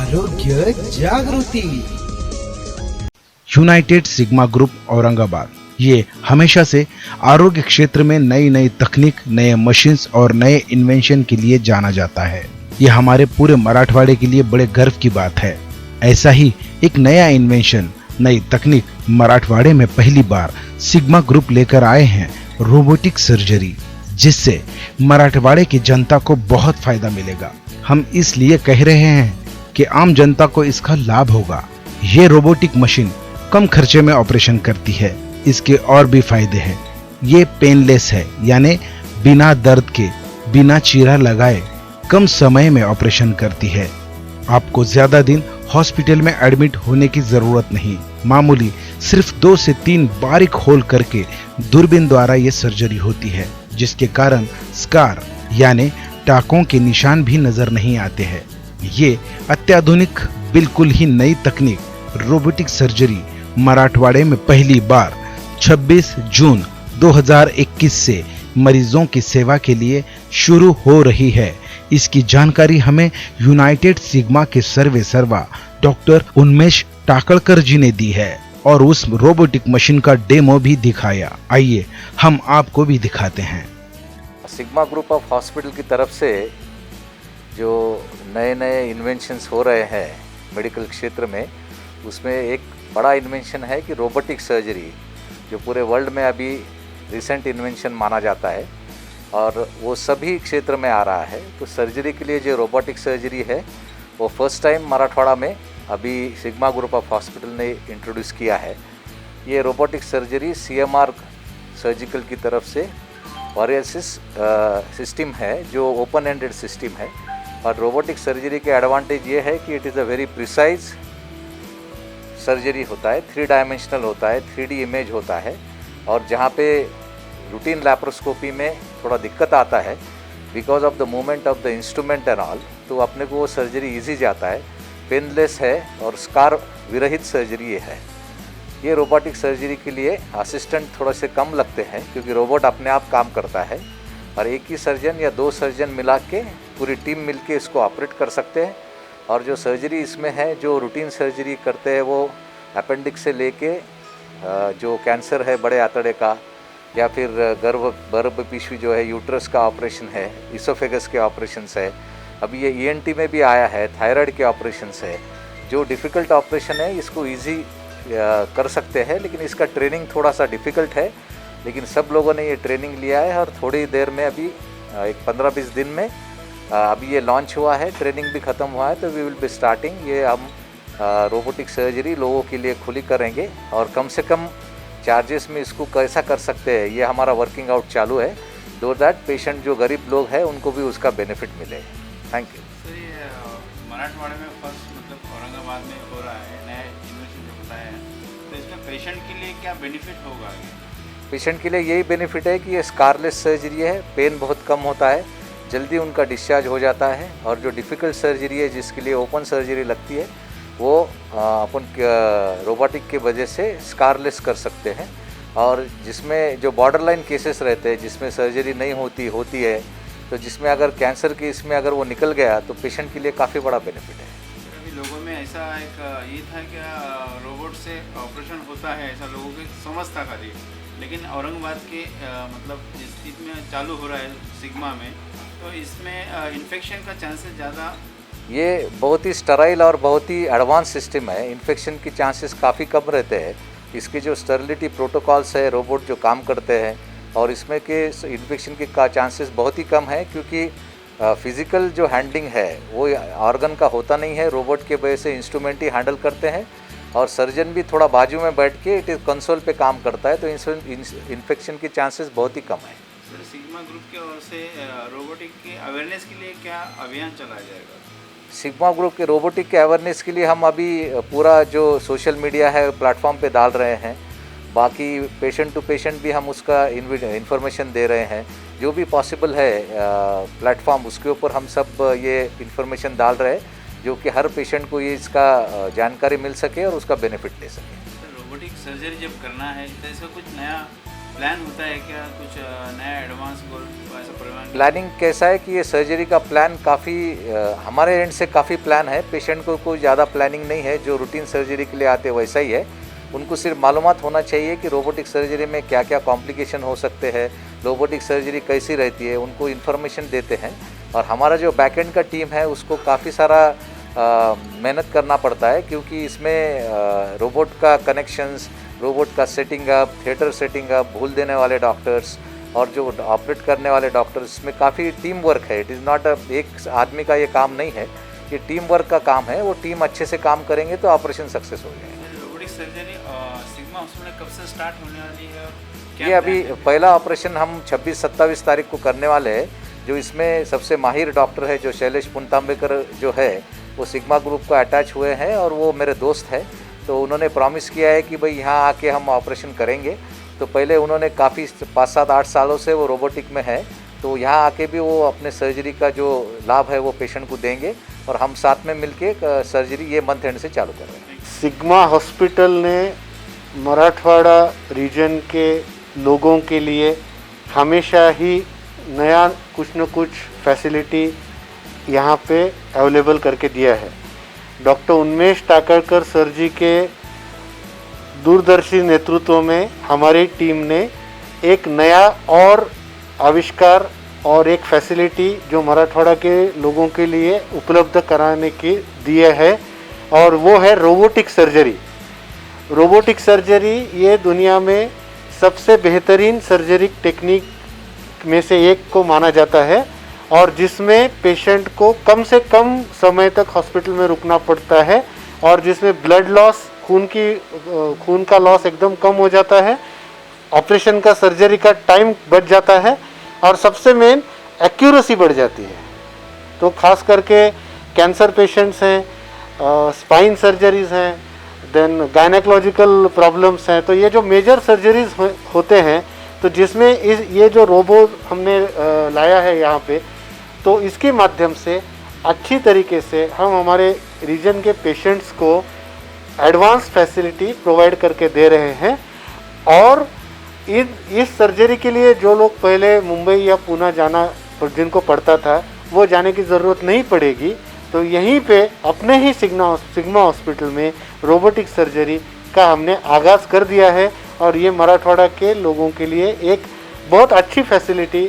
आरोग्य जागृति। United sigma group Aurangabad ये हमेशा से आरोग्य क्षेत्र में नई नई तकनीक, नए मशीन्स और नए इन्वेंशन के लिए जाना जाता है। ये हमारे पूरे मराठवाड़े के लिए बड़े गर्व की बात है। ऐसा ही एक नया इन्वेंशन, नई तकनीक मराठवाड़े में पहली बार सिग्मा ग्रुप लेकर आए हैं, रोबोटिक सर्जरी, जिससे मराठवाड़े की जनता को बहुत फायदा मिलेगा। हम इसलिए कह रहे हैं कि आम जनता को इसका लाभ होगा। ये रोबोटिक मशीन कम खर्चे में ऑपरेशन करती है। इसके और भी फायदे हैं। ये पेनलेस है, यानी बिना दर्द के, बिना चीरा लगाए कम समय में ऑपरेशन करती है। आपको ज्यादा दिन हॉस्पिटल में एडमिट होने की जरूरत नहीं। मामूली सिर्फ 2 से 3 बारीक होल करके दूरबीन द्वारा ये सर्जरी होती है, जिसके कारण स्कार यानी टाकों के निशान भी नजर नहीं आते हैं। ये अत्याधुनिक, बिल्कुल ही नई तकनीक रोबोटिक सर्जरी मराठवाड़े में पहली बार 26 जून 2021 से मरीजों की सेवा के लिए शुरू हो रही है। इसकी जानकारी हमें यूनाइटेड सिग्मा के सर्वे सर्वा डॉक्टर उन्मेष टाकड़कर जी ने दी है और उस रोबोटिक मशीन का डेमो भी दिखाया। आइए हम आपको भी दिखाते हैं। सिग्मा ग्रुप ऑफ हॉस्पिटल की तरफ से जो नए नए इन्वेंशंस हो रहे हैं मेडिकल क्षेत्र में, उसमें एक बड़ा इन्वेंशन है कि रोबोटिक सर्जरी, जो पूरे वर्ल्ड में अभी रिसेंट इन्वेंशन माना जाता है और वो सभी क्षेत्र में आ रहा है। तो सर्जरी के लिए जो रोबोटिक सर्जरी है वो फर्स्ट टाइम मराठवाड़ा में अभी सिग्मा ग्रुप ऑफ हॉस्पिटल ने इंट्रोड्यूस किया है। ये रोबोटिक सर्जरी CMR सर्जिकल की तरफ से वॉरियसिस सिस्टम है, जो ओपन एंडेड सिस्टम है। और रोबोटिक सर्जरी के एडवांटेज ये है कि it is a very precise surgery होता है, 3 डायमेंशनल होता है, 3D इमेज होता है। और जहाँ पे रूटीन लैप्रोस्कोपी में थोड़ा दिक्कत आता है because of the movement of the instrument and all, तो अपने को वो सर्जरी ईजी जाता है, पेनलेस है और स्कार विरहित सर्जरी है। ये रोबोटिक सर्जरी के लिए असिस्टेंट थोड़े से कम लगते हैं क्योंकि रोबोट अपने आप काम करता है और एक ही सर्जन या 2 सर्जन मिला के पूरी टीम मिल के इसको ऑपरेट कर सकते हैं। और जो सर्जरी इसमें है, जो रूटीन सर्जरी करते हैं, वो अपेंडिक्स से लेके जो कैंसर है बड़े आंतड़े का, या फिर गर्भ पिशवी जो है, यूट्रस का ऑपरेशन है, इसोफेगस के ऑपरेशंस है, अभी ये ENT में भी आया है, थायराइड के ऑपरेशंस है। जो डिफ़िकल्ट ऑपरेशन है इसको ईजी कर सकते हैं, लेकिन इसका ट्रेनिंग थोड़ा सा डिफ़िकल्ट है। लेकिन सब लोगों ने ये ट्रेनिंग लिया है और थोड़ी देर में अभी एक 15-20 दिन में अभी ये लॉन्च हुआ है, ट्रेनिंग भी ख़त्म हुआ है। तो वी विल बी स्टार्टिंग, ये हम रोबोटिक सर्जरी लोगों के लिए खुली करेंगे और कम से कम चार्जेस में इसको कैसा कर सकते हैं, ये हमारा वर्किंग आउट चालू है, दो दैट पेशेंट जो गरीब लोग हैं उनको भी उसका बेनिफिट मिले। Thank you. सर, ये मराठवाड़े में फर्स्ट मतलब औरंगाबाद में हो रहा है, नया इन्वेंशन जो बताया है, तो इसमें पेशेंट के लिए क्या बेनिफिट होगा? पेशेंट के लिए यही बेनिफिट है कि ये स्कारलेस सर्जरी है, पेन बहुत कम होता है, जल्दी उनका डिस्चार्ज हो जाता है। और जो डिफ़िकल्ट सर्जरी है जिसके लिए ओपन सर्जरी लगती है, वो अपन रोबोटिक के वजह से स्कारलेस कर सकते हैं। और जिसमें जो बॉर्डरलाइन केसेस रहते हैं, जिसमें सर्जरी नहीं होती है, तो जिसमें अगर कैंसर के इसमें अगर वो निकल गया तो पेशेंट के लिए काफ़ी बड़ा बेनिफिट है। अभी लोगों में ऐसा एक ये था कि रोबोट से ऑपरेशन होता है, ऐसा लोगों की समझ था खाली। लेकिन औरंगाबाद के मतलब जिस चीज़ में चालू हो रहा है सिग्मा में, तो इसमें इन्फेक्शन का चांसेस ज़्यादा, ये बहुत ही स्टराइल और बहुत ही एडवांस सिस्टम है, इन्फेक्शन की चांसेस काफ़ी कम रहते हैं। इसके जो स्टरलिटी प्रोटोकॉल्स है, रोबोट जो काम करते हैं, और इसमें के इन्फेक्शन के का चांसेस बहुत ही कम है क्योंकि फिज़िकल जो हैंडलिंग है वो ऑर्गन का होता नहीं है, रोबोट के वजह से इंस्ट्रूमेंट ही हैंडल करते हैं। और सर्जन भी थोड़ा बाजू में बैठ के इट इज़ कंसोल पे काम करता है, तो इन्फेक्शन के चांसेस बहुत ही कम है। सर, सिग्मा ग्रुप की ओर से रोबोटिक के अवेयरनेस के लिए क्या अभियान चलाया जाएगा? सिग्मा ग्रुप के रोबोटिक के अवेयरनेस के लिए हम अभी पूरा जो सोशल मीडिया है प्लेटफॉर्म पे डाल रहे हैं। बाकी पेशेंट टू पेशेंट भी हम उसका इन्फॉर्मेशन दे रहे हैं। जो भी पॉसिबल है प्लेटफॉर्म, उसके ऊपर हम सब ये इन्फॉर्मेशन डाल रहे हैं, जो कि हर पेशेंट को ये इसका जानकारी मिल सके और उसका बेनिफिट ले सके। रोबोटिक सर्जरी जब करना है तो इसका कुछ नया प्लान होता है क्या कुछ नया एडवांस गोल ऐसा प्रोग्राम? प्लानिंग कैसा है कि ये सर्जरी का प्लान काफ़ी हमारे एंड से काफ़ी प्लान है। पेशेंट को कोई ज़्यादा प्लानिंग नहीं है, जो रूटीन सर्जरी के लिए आते वैसा ही है। उनको सिर्फ मालूमात होना चाहिए कि रोबोटिक सर्जरी में क्या क्या कॉम्प्लिकेशन हो सकते हैं, रोबोटिक सर्जरी कैसी रहती है, उनको इन्फॉर्मेशन देते हैं। और हमारा जो बैक एंड का टीम है उसको काफ़ी सारा मेहनत करना पड़ता है, क्योंकि इसमें रोबोट का कनेक्शंस, रोबोट का setting up, theatre setting up, भूल देने वाले डॉक्टर्स और जो ऑपरेट करने वाले डॉक्टर्स, इसमें काफ़ी टीम वर्क है। इट इज़ नॉट एक आदमी का ये काम नहीं है, ये टीम वर्क का काम है। वो टीम अच्छे से काम करेंगे तो ऑपरेशन सक्सेस हो जाएगा। रोबोटिक सर्जरी सिग्मा हॉस्पिटल कब से स्टार्ट होने वाली है और क्या ये अभी plan है? पहला ऑपरेशन हम 26-27 तारीख को करने वाले हैं। जो इसमें सबसे माहिर डॉक्टर है, जो शैलेश पुनतांबेकर जो है, वो सिग्मा ग्रुप को अटैच हुए हैं और वो मेरे दोस्त हैं। तो उन्होंने प्रॉमिस किया है कि भाई यहाँ आके हम ऑपरेशन करेंगे। तो पहले उन्होंने काफ़ी 5-7-8 सालों से वो रोबोटिक में है, तो यहाँ आके भी वो अपने सर्जरी का जो लाभ है वो पेशेंट को देंगे और हम साथ में मिलके सर्जरी ये मंथ एंड से चालू कर रहे हैं। सिग्मा हॉस्पिटल ने मराठवाड़ा रीजन के लोगों के लिए हमेशा ही नया कुछ न कुछ फैसिलिटी यहाँ पे अवेलेबल करके दिया है। डॉक्टर उन्मेष टाकरकर सर जी के दूरदर्शी नेतृत्व में हमारी टीम ने एक नया और आविष्कार और एक फैसिलिटी जो मराठवाड़ा के लोगों के लिए उपलब्ध कराने की दिया है, और वो है रोबोटिक सर्जरी। रोबोटिक सर्जरी ये दुनिया में सबसे बेहतरीन सर्जरी टेक्निक में से एक को माना जाता है, और जिसमें पेशेंट को कम से कम समय तक हॉस्पिटल में रुकना पड़ता है, और जिसमें ब्लड लॉस, खून का लॉस एकदम कम हो जाता है, ऑपरेशन का सर्जरी का टाइम बच जाता है, और सबसे मेन एक्यूरेसी बढ़ जाती है। तो खास करके कैंसर पेशेंट्स हैं, स्पाइन सर्जरीज हैं, देन गायनेकोलॉजिकल प्रॉब्लम्स हैं, तो ये जो मेजर सर्जरीज होते हैं, तो जिसमें ये जो रोबो हमने लाया है यहाँ पे, तो इसके माध्यम से अच्छी तरीके से हम हमारे रीजन के पेशेंट्स को एडवांस फैसिलिटी प्रोवाइड करके दे रहे हैं। और इस सर्जरी के लिए जो लोग पहले मुंबई या पुणे जाना जिनको पड़ता था, वो जाने की ज़रूरत नहीं पड़ेगी। तो यहीं पे अपने ही सिग्मा हॉस्पिटल में रोबोटिक सर्जरी का हमने आगाज़ कर दिया है, और ये मराठवाड़ा के लोगों के लिए एक बहुत अच्छी फैसिलिटी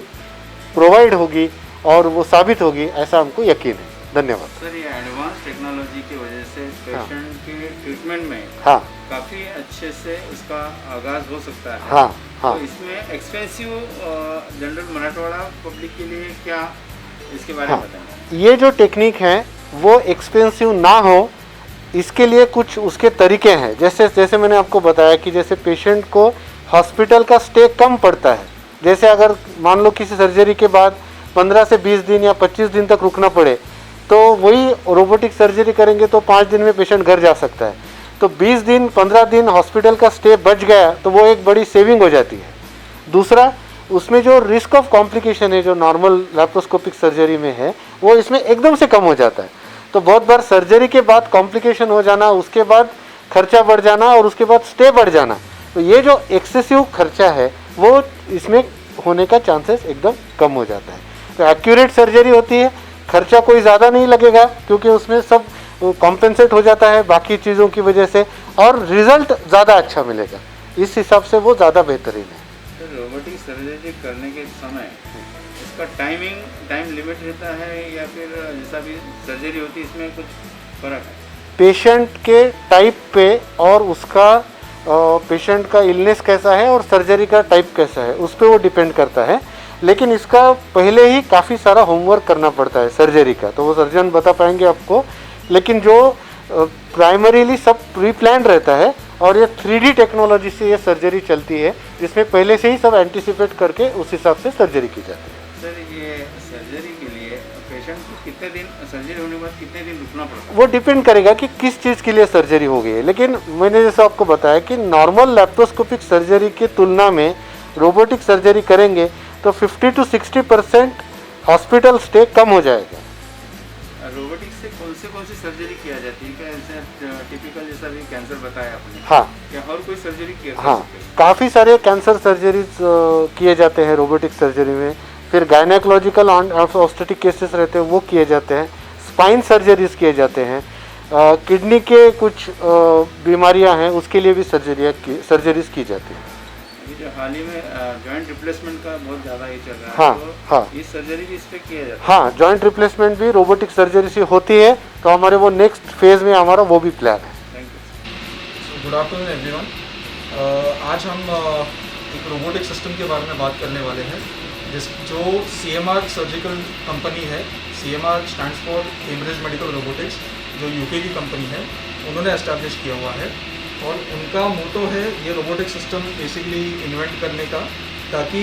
प्रोवाइड होगी और वो साबित होगी, ऐसा हमको यकीन है। धन्यवाद सर। ये एडवांस टेक्नोलॉजी की वजह से पेशेंट के ट्रीटमेंट में हाँ काफ़ी अच्छे से इसका आगाज हो सकता है। हाँ हाँ तो इसमें एक्सपेंसिव जनरल मराठवाड़ा पब्लिक के लिए क्या इसके बारे में बताएं? ये जो टेक्निक है वो एक्सपेंसिव ना हो, इसके लिए कुछ उसके तरीके हैं। जैसे मैंने आपको बताया कि जैसे पेशेंट को हॉस्पिटल का स्टे कम पड़ता है। जैसे अगर मान लो किसी सर्जरी के बाद 15 से 20 दिन या 25 दिन तक रुकना पड़े, तो वही रोबोटिक सर्जरी करेंगे तो 5 दिन में पेशेंट घर जा सकता है। तो 20 दिन 15 दिन हॉस्पिटल का स्टे बच गया तो वो एक बड़ी सेविंग हो जाती है। दूसरा, उसमें जो रिस्क ऑफ कॉम्प्लिकेशन है जो नॉर्मल लैप्रोस्कोपिक सर्जरी में है, वो इसमें एकदम से कम हो जाता है। तो बहुत बार सर्जरी के बाद कॉम्प्लिकेशन हो जाना, उसके बाद खर्चा बढ़ जाना और उसके बाद स्टे बढ़ जाना, तो ये जो एक्सेसिव खर्चा है वो इसमें होने का चांसेस एकदम कम हो जाता है। तो एक्यूरेट सर्जरी होती है, खर्चा कोई ज़्यादा नहीं लगेगा क्योंकि उसमें सब कॉम्पेंसेट हो जाता है बाकी चीज़ों की वजह से, और रिजल्ट ज़्यादा अच्छा मिलेगा। इस हिसाब से वो ज़्यादा बेहतरीन है। तो रोबोटिक सर्जरी करने के समय इसका टाइम लिमिट रहता है या फिर जैसा भी सर्जरी होती है इसमें कुछ फर्क है? पेशेंट के टाइप पे और उसका पेशेंट का इलनेस कैसा है और सर्जरी का टाइप कैसा है उस पर वो डिपेंड करता है। लेकिन इसका पहले ही काफ़ी सारा होमवर्क करना पड़ता है सर्जरी का, तो वो सर्जन बता पाएंगे आपको। लेकिन जो प्राइमरीली सब प्री प्लान रहता है और ये 3D टेक्नोलॉजी से ये सर्जरी चलती है, जिसमें पहले से ही सब एंटिसिपेट करके उस हिसाब से सर्जरी की जाती है। सर, ये सर्जरी के लिए पेशेंट को कितने दिन, सर्जरी होने के बाद कितने दिन रुकना पड़ता है? वो डिपेंड करेगा कि किस चीज़ के लिए सर्जरी हो गई है। लेकिन मैंने जैसे आपको बताया कि नॉर्मल लैप्रोस्कोपिक सर्जरी की तुलना में रोबोटिक सर्जरी करेंगे तो 50 to 60% हॉस्पिटल स्टे कम हो जाएगा। रोबोटिक्स से कौन सी सर्जरी किया जाती है? क्या ऐसे टिपिकल जैसा भी कैंसर बताया आपने? हाँ क्या और कोई सर्जरी किया हाँ, काफ़ी सारे कैंसर सर्जरीज किए जाते हैं रोबोटिक सर्जरी में। फिर गायनेकोलॉजिकल ऑब्स्टेटिक केसेस रहते हैं, वो किए जाते हैं। स्पाइन सर्जरीज किए जाते हैं। किडनी के कुछ बीमारियां हैं, उसके लिए भी सर्जरीज की जाती हैं। जो हाल ही में जॉइंट रिप्लेसमेंट का बहुत ज़्यादा ही चल रहा है, हाँ, तो हाँ। इस सर्जरी भी इस पे किया जाता है? हाँ, जॉइंट रिप्लेसमेंट भी रोबोटिक सर्जरी से होती है, तो हमारे वो नेक्स्ट फेज में हमारा वो भी प्लान है। Thank you. Good afternoon everyone. आज हम एक रोबोटिक सिस्टम के बारे में बात करने वाले हैं जो CMR सर्जिकल कंपनी है। CMR stands for Cambridge medical robotics, जो UK की कंपनी है, उन्होंने एस्टैब्लिश किया हुआ है। और उनका मोटो है ये रोबोटिक सिस्टम बेसिकली इन्वेंट करने का, ताकि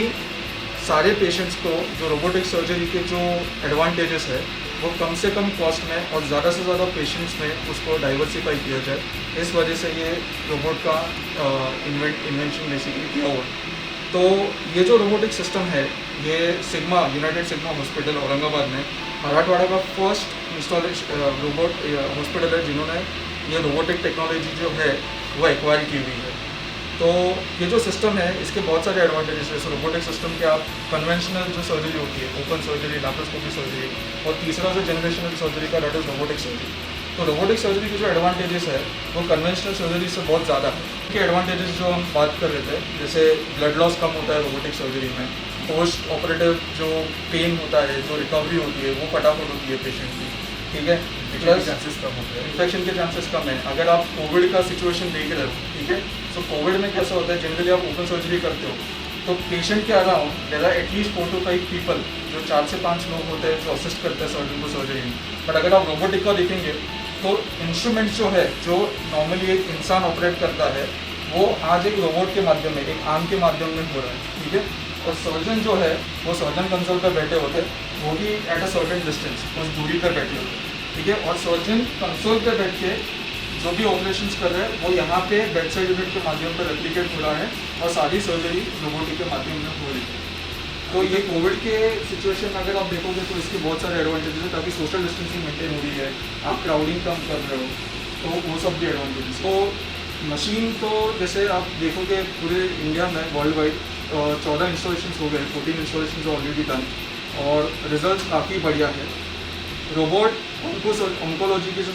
सारे पेशेंट्स को जो रोबोटिक सर्जरी के जो एडवांटेजेस है वो कम से कम कॉस्ट में और ज़्यादा से ज़्यादा पेशेंट्स में उसको डाइवर्सिफाई किया जाए। इस वजह से ये रोबोट का इन्वेंशन बेसिकली किया हुआ है। तो ये जो रोबोटिक सिस्टम है, ये sigma United sigma hospital Aurangabad में मराठवाड़ा का फर्स्ट इंस्टॉलेशन रोबोट हॉस्पिटल है जिन्होंने ये रोबोटिक टेक्नोलॉजी जो है वो एक्वायर की हुई है। तो ये जो सिस्टम है इसके बहुत सारे एडवांटेजेस है। रोबोटिक सिस्टम के आप कन्वेंशनल जो सर्जरी होती है, ओपन सर्जरी, लैप्रोस्कोपी सर्जरी, और तीसरा जो जनरेशनल सर्जरी का डेट इज रोबोटिक सर्जरी। तो रोबोटिक सर्जरी के जो एडवांटेजेस है वो कन्वेंशनल सर्जरी से बहुत ज़्यादा है। के एडवांटेजेस जो हम बात कर रहे थे, जैसे ब्लड लॉस कम होता है रोबोटिक सर्जरी में, पोस्ट ऑपरेटिव जो पेन होता है, जो रिकवरी होती है वो फटाफट होती है पेशेंट की, ठीक है। प्लस चांसेस कम होते हैं, इन्फेक्शन के चांसेस कम है। अगर आप कोविड का सिचुएशन देख रहे हो, ठीक है, तो कोविड में कैसा होता है, जनरली आप ओपन सर्जरी करते हो तो पेशेंट के around there are at least 4 to 5 people, जो 4 से 5 लोग होते हैं जो असिस्ट करते हैं सर्जन को सर्जरी में। बट अगर आप रोबोटिक का देखेंगे तो इंस्ट्रूमेंट्स जो है, जो नॉर्मली एक इंसान ऑपरेट करता है, वो आज एक रोबोट के माध्यम में, एक आर्म के माध्यम में हो रहा है, ठीक है। और सर्जन जो है वो सर्जन कंसोल पर बैठे होते हैं, वो भी एट अ सर्टेन डिस्टेंस, उस दूरी पर बैठे होते हैं, ठीक है। और सर्जन कंसोल पर बैठ के जो भी ऑपरेशंस कर रहे हैं वो यहाँ पे बेड साइड यूनिट के माध्यम पर रेप्लिकेट हो रहा है और सारी सर्जरी रोबोटिक के माध्यम में हो रही है। तो ये कोविड के सिचुएशन में अगर आप देखोगे तो इसके बहुत सारे एडवांटेजेस हैं, ताकि सोशल डिस्टेंसिंग मेंटेन हो रही है, आप क्राउडिंग कम कर रहे हो, तो वो सब भी एडवांटेजेस। तो मशीन तो जैसे आप देखोगे पूरे इंडिया में वर्ल्ड वाइड 14 इंस्टॉलेशन हो गए, 14 इंस्टॉलेशन ऑलरेडी डन, और रिजल्ट काफ़ी बढ़िया है। रोबोट ऑन्कोलॉजी की जो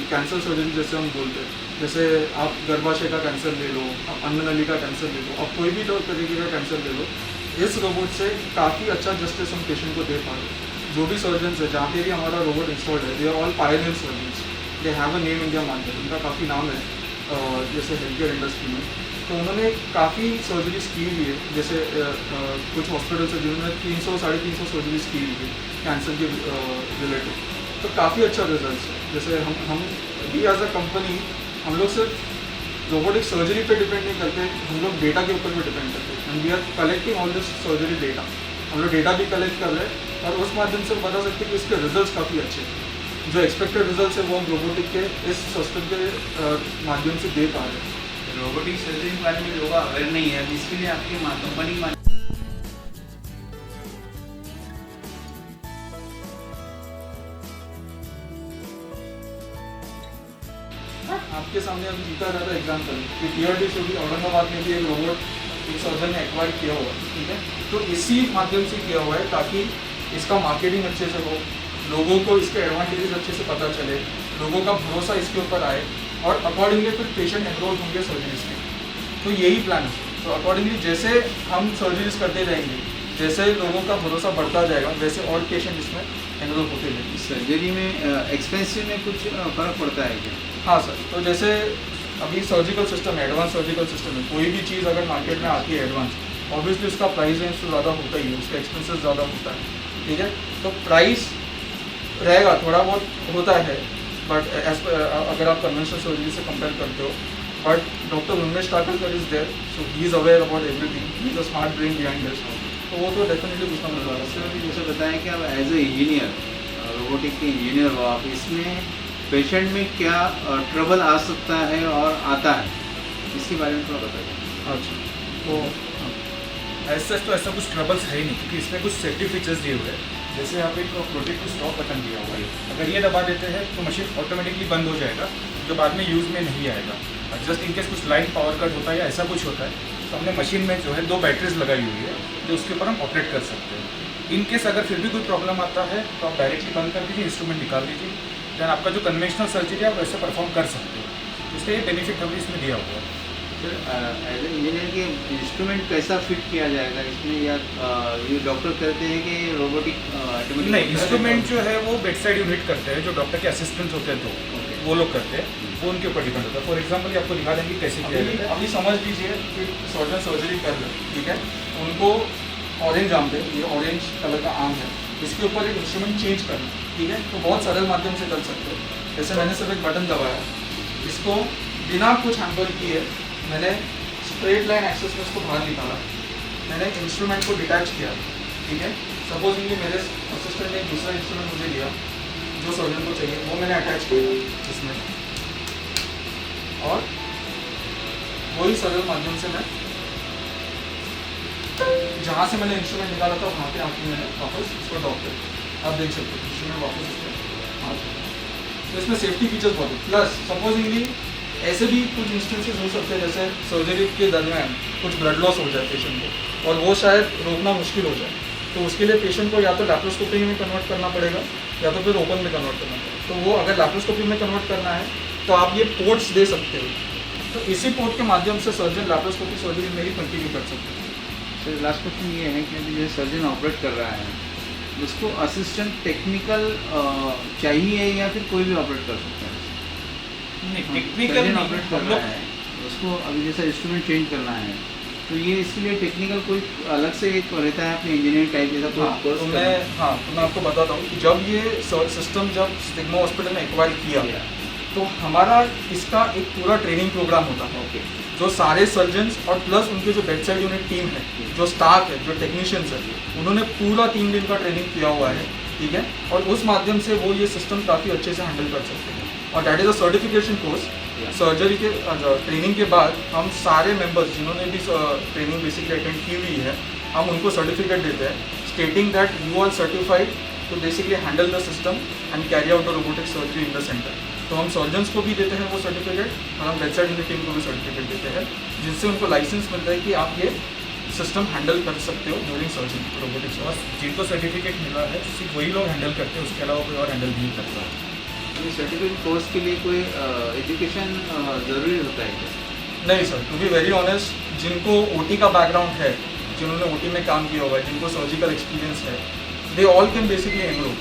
कैंसर सर्जरी जैसे हम बोलते हैं, जैसे आप गर्भाशय का कैंसर ले लो, आप अन्न नली का कैंसर ले लो, आप कोई भी तरीके का कैंसर ले लो, इस रोबोट से काफ़ी अच्छा जस्टिस हम पेशेंट को दे पा रहे हैं। जो भी सर्जन है जहाँ पे भी हमारा रोबोट इंस्टॉल्ड है, they are all pioneer surgeons, they have a name India market, उनका काफ़ी नाम है जैसे हेल्थ केयर इंडस्ट्री में। तो उन्होंने काफ़ी सर्जरीज की हुई है, जैसे कुछ हॉस्पिटल्स है जिन्होंने 300-350 सर्जरीज की हुई है कैंसर के रिलेटेड, तो काफ़ी अच्छा रिजल्ट है। जैसे हम भी एज अ कंपनी हम लोग सिर्फ रोबोटिक सर्जरी पे डिपेंड नहीं करते, हम लोग डेटा के ऊपर भी डिपेंड करते हैं, and we are collecting all this surgery data. हम लोग डेटा भी कलेक्ट कर रहे हैं और उस माध्यम से हम बता सकते हैं कि इसके रिजल्ट्स काफ़ी अच्छे हैं। जो एक्सपेक्टेड रिजल्ट्स है वो हम रोबोटिक के इस सिस्टम के माध्यम से दे पा रहे हैं। रोबोटिक सर्जरी के बारे में लोग अवेयर नहीं है, इसके लिए आपकी कंपनी आपके सामने अभी जीता रहता एग्जाम्पल कि TRD भी औरंगाबाद में भी एक रोबोट एक सर्जन ने एक्वायर किया हुआ है, ठीक है। तो इसी माध्यम से किया हुआ है ताकि इसका मार्केटिंग अच्छे से हो, लोगों को इसके एडवांटेजेस अच्छे से पता चले, लोगों का भरोसा इसके ऊपर आए, और अकॉर्डिंगली फिर पेशेंट एनरोल होंगे सर्जरीज के। तो यही प्लान है। तो अकॉर्डिंगली जैसे हम सर्जरीज करते जाएंगे, जैसे लोगों का भरोसा बढ़ता जाएगा, वैसे और पेशेंट इसमें एनरोल होते जाएंगे। सर्जरी में एक्सपेंसिव में कुछ फ़र्क पड़ता है क्या? हाँ सर, तो जैसे अभी सर्जिकल सिस्टम है, एडवांस सर्जिकल सिस्टम है, कोई भी चीज़ अगर मार्केट में आती है एडवांस, ऑब्वियसली उसका प्राइस रेंज तो ज़्यादा होता ही है, उसका एक्सपेंसेस ज़्यादा होता है, ठीक है। तो प्राइस रहेगा, थोड़ा बहुत होता है, बट अगर आप कन्वेंशनल सर्जरी से कंपेयर करते हो, but doctor Unmesh Takarkar is there, so he is aware about everything, he is a smart brain behind this, तो वो तो डेफिनेटली कुछ ना मिल सर अभी जैसे बताएं कि आप एज ए इंजीनियर, रोबोटिक के इंजीनियर हो आप, इसमें पेशेंट में क्या ट्रबल आ सकता है और आता है, इसके बारे में थोड़ा बताइए। अच्छा, तो ऐसा तो ऐसा कुछ ट्रबल्स है ही नहीं, क्योंकि इसमें कुछ सेफ्टी फीचर्स दिए हुए हैं। जैसे आप एक प्रोटेक्टिव स्टॉप बटन दिया हुआ है, अगर ये दबा देते हैं तो मशीन ऑटोमेटिकली बंद हो जाएगा, जो बाद में यूज़ में नहीं आएगा। जस्ट इनकेस कुछ लाइट पावर कट होता है या ऐसा कुछ होता है तो हमने मशीन में जो है 2 बैटरीज लगाई हुई है, जो उसके ऊपर हम ऑपरेट कर सकते हैं। इन केस अगर फिर भी कोई प्रॉब्लम आता है तो आप डायरेक्टली बंद कर दीजिए, इंस्ट्रूमेंट निकाल दीजिए, दैन आपका जो कन्वेंशनल सर्जरी है आप वैसे परफॉर्म कर सकते हो। इसका ये बेनिफिट हमें इसमें दिया हुआ है। सर एज ए इंजीनियर के इंस्ट्रूमेंट कैसा फिट किया जाएगा इसमें, या ये डॉक्टर करते हैं कि रोबोटिक ऑटोमेटिक? नहीं, इंस्ट्रूमेंट जो है वो बेड साइड यूनिट करते हैं, जो डॉक्टर के असिस्टेंट होते हैं तो वो लोग करते हैं, वो उनके ऊपर डिपेंड होता है। फॉर एग्जाम्पल आपको दिखा देंगे कैसे किया जाता है। अभी समझ लीजिए कि सर्जन सर्जरी कर रहे हैं, ठीक है, उनको ऑरेंज आर्म पे, ये ऑरेंज कलर का आर्म है, इसके ऊपर एक इंस्ट्रूमेंट चेंज करना, ठीक है, तो बहुत सरल माध्यम से कर सकते हैं। जैसे मैंने सिर्फ एक बटन दबाया, इसको बिना कुछ हैंडल किए मैंने स्ट्रेट लाइन एक्सेस में इसको बाहर निकाला, मैंने इंस्ट्रूमेंट को डिटैच किया, ठीक है, सपोजिंगली मेरे असिस्टेंट ने एक दूसरा इंस्ट्रूमेंट मुझे दिया जो सर्जन को चाहिए, वो मैंने अटैच किया इसमें, और वही सरल माध्यम से मैं जहाँ से मैंने इंस्ट्रूमेंट निकाला था वहाँ पे आके मैंने वापस इसको ड्रॉप किया। आप देख सकते हो इंस्ट्रूमेंट वापस इसमें आ चुका है। तो इसमें सेफ्टी फीचर्स बहुत है। प्लस सपोजिंगली ऐसे भी कुछ इंस्टेंसेस हो सकते हैं जैसे सर्जरी के दरमियान कुछ ब्लड लॉस हो जाए पेशेंट को, और वो शायद रोकना मुश्किल हो जाए, तो उसके लिए पेशेंट को या तो लैप्रोस्कोपी में कन्वर्ट करना पड़ेगा या तो फिर ओपन में कन्वर्ट करना पड़ेगा। तो वो अगर लैप्रोस्कोपी में कन्वर्ट करना है तो आप ये पोर्ट्स दे सकते हो, तो इसी पोर्ट के माध्यम से सर्जन लैप्रोस्कोपी सर्जरी में ही कंटिन्यू कर सकते हैं। सर लास्ट क्वेश्चन ये है कि अभी जो सर्जन ऑपरेट कर रहा है उसको असिस्टेंट टेक्निकल चाहिए या फिर कोई भी ऑपरेट कर सकता है? नहीं, टेक्निकल सर्जन ऑपरेट कर रहा है, उसको अभी जैसा इंस्ट्रूमेंट चेंज करना है तो ये इसके लिए टेक्निकल कोई अलग से एक रहता है अपने इंजीनियरिंग टाइप जैसा कोई कोर्स? तो मैं आपको बताता हूँ कि जब ये सिस्टम जब स्टिग्मा हॉस्पिटल में एक्वायर किया तो हमारा इसका एक पूरा ट्रेनिंग प्रोग्राम होता है। ओके, जो सारे सर्जन्स और प्लस उनके जो बेड साइड यूनिट टीम है, जो स्टाफ है, जो टेक्नीशियंस है, उन्होंने पूरा 3 दिन का ट्रेनिंग किया हुआ है, ठीक है, और उस माध्यम से वो ये सिस्टम काफ़ी अच्छे से हैंडल कर सकते हैं। और that is a certification course. Surgery के ट्रेनिंग के बाद हम सारे मेंबर्स जिन्होंने भी ट्रेनिंग बेसिकली अटेंड की हुई है, हम उनको सर्टिफिकेट देते हैं stating that you are certified to basically handle the system and carry out the robotic surgery in the centre. तो हम सर्जन्स को भी देते हैं वो सर्टिफिकेट, और हम बेड साइड यूनिट टीम को भी सर्टिफिकेट देते हैं, जिससे उनको लाइसेंस मिलता है कि आप ये सिस्टम हैंडल कर सकते हो ड्यूरिंग सर्जरी रोबोटिक्स। और जिनको सर्टिफिकेट मिला है सिर्फ वही लोग हैंडल करते हैं, उसके अलावा कोई और हैंडल नहीं करता है। ये सर्टिफिकेट कोर्स के लिए कोई एजुकेशन ज़रूरी होता है क्या? नहीं sir, to be very honest, जिनको ओटी का बैकग्राउंड है, जिन्होंने ओटी में काम किया हुआ है, जिनको सर्जिकल एक्सपीरियंस है, they all can basically enrol.